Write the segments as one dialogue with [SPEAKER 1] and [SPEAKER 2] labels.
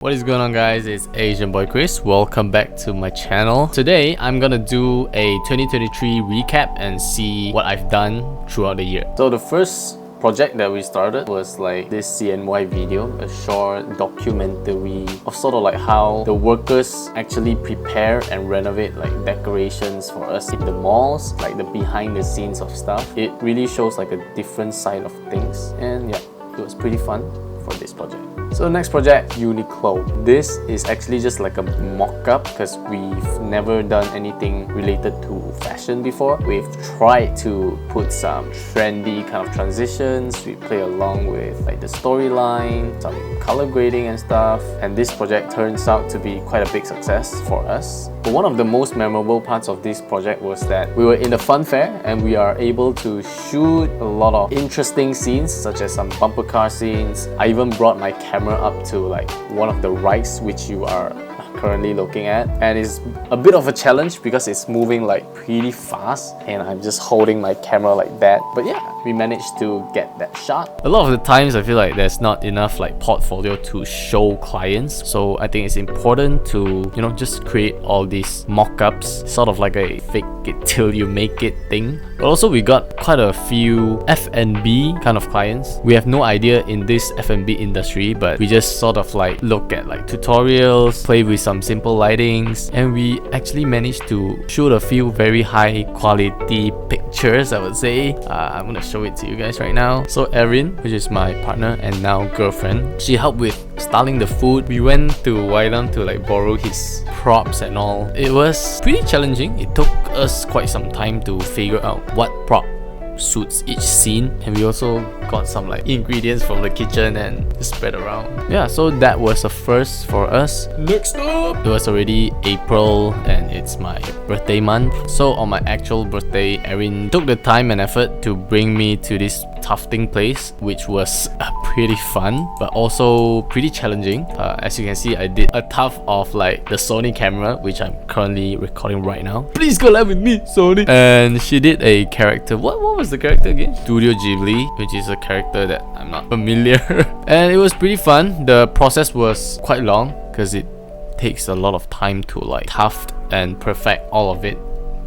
[SPEAKER 1] What is going on, guys? It's Asian Boy Chris. Welcome back to my channel. Today I'm gonna do a 2023 recap and see what I've done throughout the year. So the first project that we started was like this CNY video, a short documentary of sort of like how the workers actually prepare and renovate like decorations for us in the malls, like the behind the scenes of stuff. It really shows like a different side of things, and yeah, it was pretty fun for this project. So the next project, Uniqlo. This is actually just like a mock-up because we've never done anything related to fashion before. We've tried to put some trendy kind of transitions. We play along with like the storyline, some color grading and stuff. And this project turns out to be quite a big success for us. But one of the most memorable parts of this project was that we were in the fun fair and we are able to shoot a lot of interesting scenes, such as some bumper car scenes. I even brought my camera up to like one of the rides which you are currently looking at, and it's a bit of a challenge because it's moving like pretty fast and I'm just holding my camera like that. But yeah, we managed to get that shot. A lot of the times I feel like there's not enough like portfolio to show clients, so I think it's important to, you know, just create all these mock-ups, sort of like a fake it till you make it thing. But also we got quite a few FnB kind of clients. We have no idea in this FnB industry, but we just sort of like look at like tutorials, play with some simple lightings, and we actually managed to shoot a few very high quality pictures, I would say. I'm gonna show it to you guys right now. So Erin, which is my partner and now girlfriend, she helped with styling the food. We went to Wailam to like borrow his props and all. It was pretty challenging. It took us quite some time to figure out what prop suits each scene, and we also got some like ingredients from the kitchen and spread around. Yeah, so that was a first for us. Next up, it was already April and it's my birthday month. So on my actual birthday, Erin took the time and effort to bring me to this Tufting place, which was pretty fun but also pretty challenging. As you can see, I did a tuff of like the Sony camera, which I'm currently recording right now. Please collab with me, Sony. And she did a character. What was the character again? Studio Ghibli, which is a character that I'm not familiar. And it was pretty fun. The process was quite long because it takes a lot of time to like tuft and perfect all of it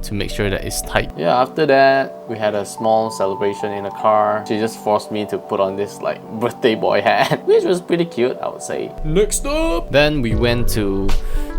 [SPEAKER 1] to make sure that it's tight. Yeah, after that, we had a small celebration in a car. She just forced me to put on this like birthday boy hat, which was pretty cute, I would say. Next up! Then we went to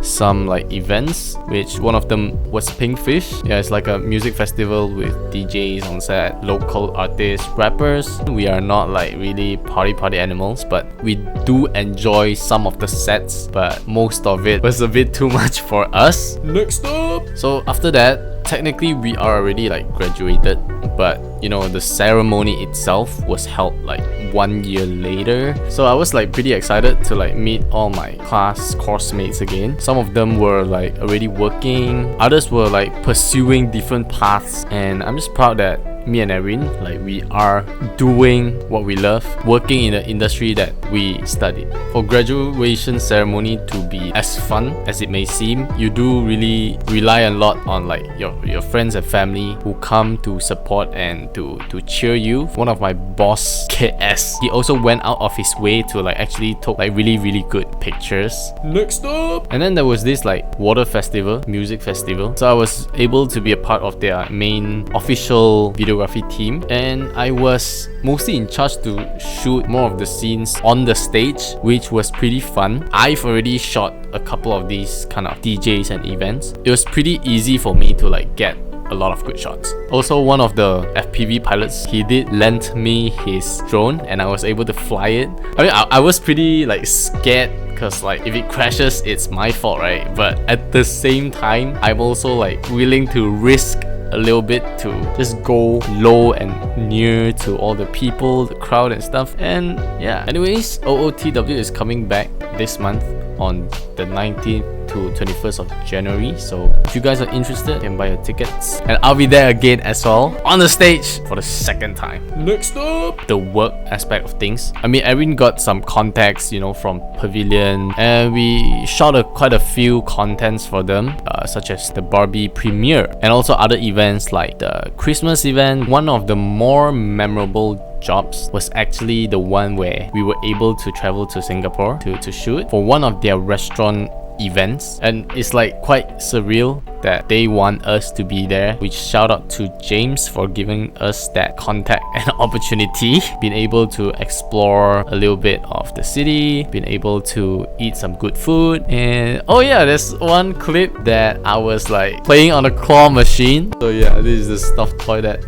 [SPEAKER 1] some like events, which one of them was Pinkfish. Yeah, it's like a music festival with DJs on set, local artists, rappers. We are not like really party animals, but we do enjoy some of the sets, but most of it was a bit too much for us. Next up! So after that, technically we are already like graduated, but you know, the ceremony itself was held like 1 year later. So I was like pretty excited to like meet all my class coursemates again. Some of them were like already working, others were like pursuing different paths, and I'm just proud that me and Erin, like, we are doing what we love, working in the industry that we studied. For graduation ceremony to be as fun as it may seem, you do really rely a lot on like your friends and family who come to support and to cheer you. One of my boss, KS, he also went out of his way to like actually took like really good pictures. Next up! And then there was this like water festival, music festival. So I was able to be a part of their main official videography team, and I was mostly in charge to shoot more of the scenes on the stage, which was pretty fun. I've already shot a couple of these kind of DJs and events. It was pretty easy for me to like get a lot of good shots. Also, one of the FPV pilots, he did lend me his drone and I was able to fly it. I mean, I was pretty like scared because like if it crashes, it's my fault, right? But at the same time, I'm also like willing to risk a little bit to just go low and near to all the people, the crowd and stuff. And yeah, anyways, OOTW is coming back this month on the 19th to 21st of January. So if you guys are interested, you can buy your tickets. And I'll be there again as well, on the stage for the second time. Next up, the work aspect of things. I mean, Erin got some contacts, you know, from Pavilion, and we shot quite a few contents for them, such as the Barbie premiere and also other events like the Christmas event. One of the more memorable jobs was actually the one where we were able to travel to Singapore to shoot for one of their restaurant events, and it's like quite surreal that they want us to be there, which shout out to James for giving us that contact and opportunity. Being able to explore a little bit of the city, being able to eat some good food, and oh yeah, there's one clip that I was like playing on a claw machine. So yeah, this is the stuffed toy that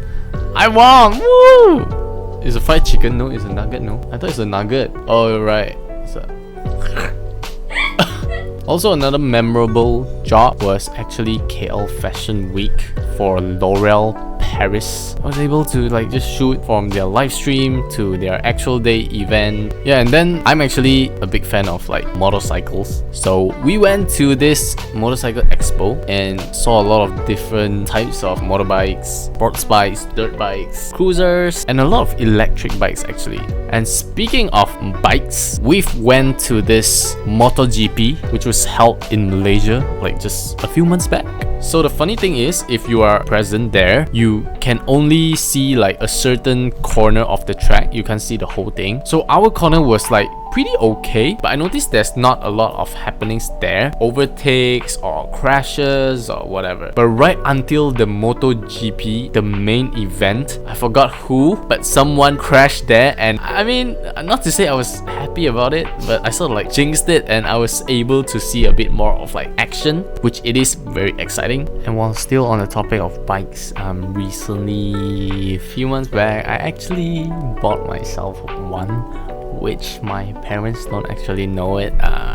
[SPEAKER 1] I want. Woo! It's a fried chicken, no? It's a nugget, no? I thought it's a nugget. Oh right. Also, another memorable job was actually KL Fashion Week for L'Oreal Paris. I was able to like just shoot from their live stream to their actual day event. Yeah, and then I'm actually a big fan of like motorcycles. So we went to this motorcycle expo and saw a lot of different types of motorbikes, sports bikes, dirt bikes, cruisers, and a lot of electric bikes actually. And speaking of bikes, we've went to this MotoGP, which was held in Malaysia like just a few months back. So the funny thing is, if you are present there, you can only see like a certain corner of the track. You can't see the whole thing. So our corner was like pretty okay, but I noticed there's not a lot of happenings there, overtakes or crashes or whatever. But right until the MotoGP, the main event, I forgot who, but someone crashed there, and I mean, not to say I was happy about it, but I sort of like jinxed it, and I was able to see a bit more of like action, which it is very exciting. And while still on the topic of bikes, recently, a few months back, I actually bought myself one, which my parents don't actually know it.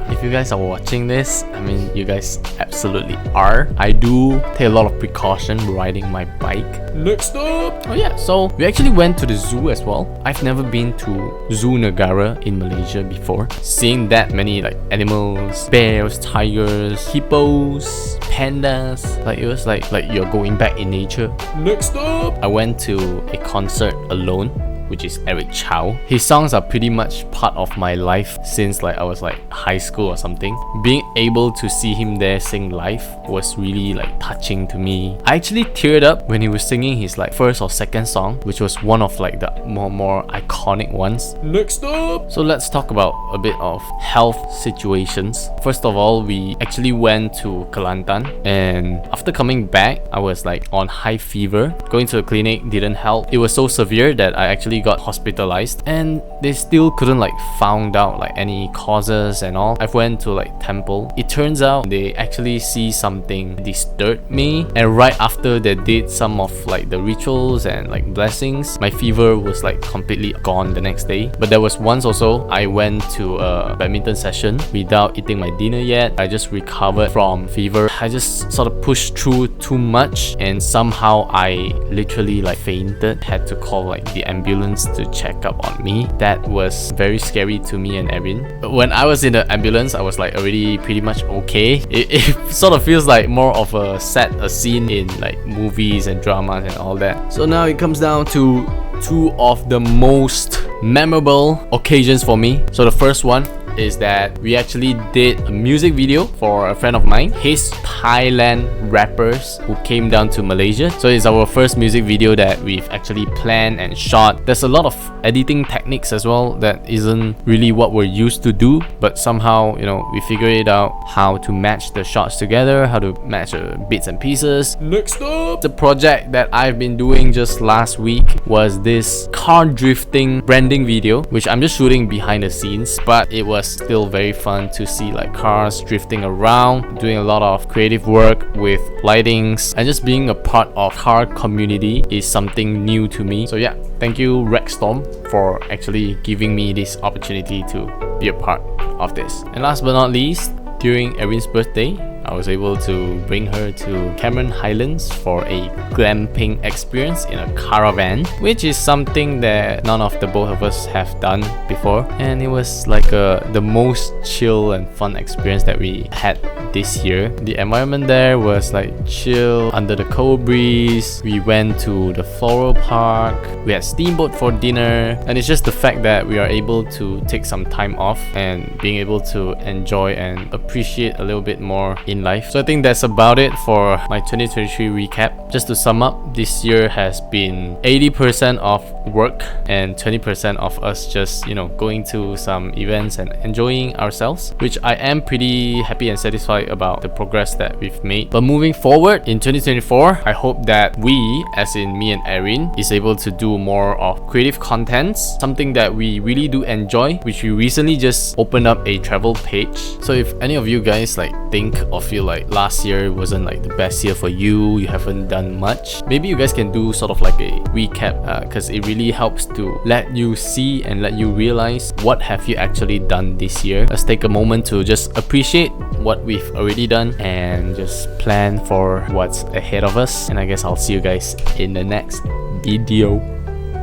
[SPEAKER 1] If you guys are watching this, I mean, you guys absolutely are. I do take a lot of precaution riding my bike. Next up! Oh yeah, so we actually went to the zoo as well. I've never been to Zoo Negara in Malaysia before. Seeing that many like animals, bears, tigers, hippos, pandas, like it was like you're going back in nature. Next up! I went to a concert alone, which is Chou. His songs are pretty much part of my life since like I was like high school or something. Being able to see him there sing live was really like touching to me. I actually teared up when he was singing his like first or second song, which was one of like the more iconic ones. Next up! So let's talk about a bit of health situations. First of all, we actually went to Kelantan, and after coming back, I was like on high fever. Going to the clinic didn't help. It was so severe that I actually got hospitalized, and they still couldn't like found out like any causes and all. I went to like temple. It turns out they actually see something disturbed me, and right after they did some of like the rituals and like blessings, my fever was like completely gone the next day. But there was once also I went to a badminton session without eating my dinner yet. I just recovered from fever. I just sort of pushed through too much, and somehow I literally like fainted. Had to call like the ambulance to check up on me. That was very scary to me and Erin. But when I was in the ambulance, I was like already pretty much okay. It sort of feels like more of a scene in like movies and dramas and all that. So now it comes down to two of the most memorable occasions for me. So the first one is that we actually did a music video for a friend of mine, his Thailand rappers who came down to Malaysia. So it's our first music video that we've actually planned and shot. There's a lot of editing techniques as well that isn't really what we're used to do, but somehow, you know, we figured it out how to match the shots together, how to match bits and pieces. Next up, the project that I've been doing just last week was this car drifting branding video, which I'm just shooting behind the scenes, but it was still very fun to see like cars drifting around, doing a lot of creative work with lightings, and just being a part of car community is something new to me. So yeah, thank you Rexstorm for actually giving me this opportunity to be a part of this. And last but not least, during Erin's birthday, I was able to bring her to Cameron Highlands for a glamping experience in a caravan, which is something that none of the both of us have done before, and it was like the most chill and fun experience that we had this year. The environment there was like chill under the cold breeze. We went to the floral park, we had steamboat for dinner, and it's just the fact that we are able to take some time off and being able to enjoy and appreciate a little bit more in life. So I think that's about it for my 2023 recap. Just to sum up, this year has been 80% of work and 20% of us just, you know, going to some events and enjoying ourselves, which I am pretty happy and satisfied about the progress that we've made. But moving forward in 2024, I hope that we, as in me and Erin, is able to do more of creative contents, something that we really do enjoy, which we recently just opened up a travel page. So if any of you guys like think or feel like last year wasn't like the best year for you, you haven't done much, maybe you guys can do sort of like a recap, because it really helps to let you see and let you realize what have you actually done this year. Let's take a moment to just appreciate what we've already done and just plan for what's ahead of us. And I guess I'll see you guys in the next video.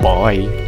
[SPEAKER 1] Bye.